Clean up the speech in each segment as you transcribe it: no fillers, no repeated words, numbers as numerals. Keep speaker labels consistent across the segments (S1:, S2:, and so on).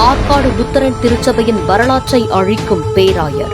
S1: Arcot Lutheran திருச்சபையின் வரலாற்றை அழிக்கும் பேராயர்.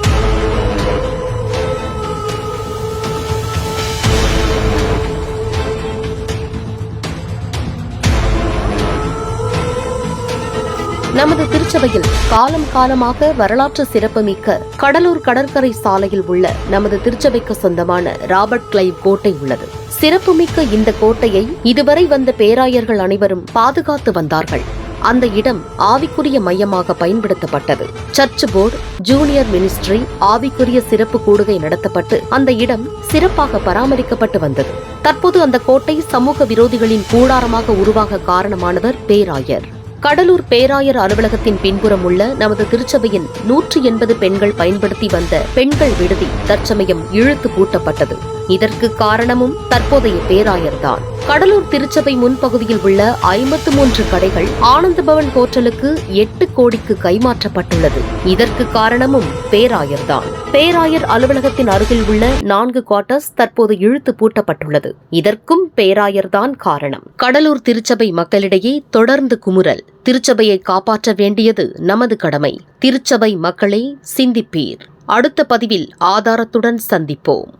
S1: நமது திருச்சபையில் காலம் காலமாக வரலாற்று சிறப்புமிக்க கடலூர் கடற்கரை சாலையில் உள்ள நமது திருச்சபைக்கு சொந்தமான ராபர்ட் கிளைவ் கோட்டை உள்ளது. சிறப்புமிக்க இந்த கோட்டையை இதுவரை வந்த பேராயர்கள் அனைவரும் பாதுகாத்து வந்தார்கள். அந்த இடம் ஆவிக்குரிய மையமாக பயன்படுத்தப்பட்டது. சர்ச் போர்டு, ஜூனியர் மினிஸ்ட்ரி, ஆவிக்குரிய சிறப்பு கூடுகை நடத்தப்பட்டு அந்த இடம் சிறப்பாக பராமரிக்கப்பட்டு வந்தது. தற்போது அந்த கோட்டை சமூக விரோதிகளின் கூடாரமாக உருவாக காரணமானவர் பேராயர். கடலூர் பேராயர் அலுவலகத்தின் பின்புறம் உள்ள நமது திருச்சபையின் 180 பெண்கள் பயன்படுத்தி வந்த பெண்கள் விடுதி தற்சமயம் இழுத்து பூட்டப்பட்டது. இதற்கு காரணமும் தற்போதைய பேராயர்தான். கடலூர் திருச்சபை முன்பகுதியில் உள்ள 53 கடைகள் ஆனந்தபவன் ஹோட்டலுக்கு 8 கோடிக்கு கைமாற்றப்பட்டுள்ளது. இதற்கு காரணமும் பேராயர்தான். பேராயர் அலுவலகத்தின் அருகில் உள்ள 4 குவார்ட்டர்ஸ் தற்போது இழுத்து பூட்டப்பட்டுள்ளது. இதற்கும் பேராயர்தான் காரணம். கடலூர் திருச்சபை மக்களிடையே தொடர்ந்து குமுறல். திருச்சபையை காப்பாற்ற வேண்டியது நமது கடமை. திருச்சபை மக்களே, சிந்திப்பீர். அடுத்த பதிவில் ஆதாரத்துடன் சந்திப்போம்.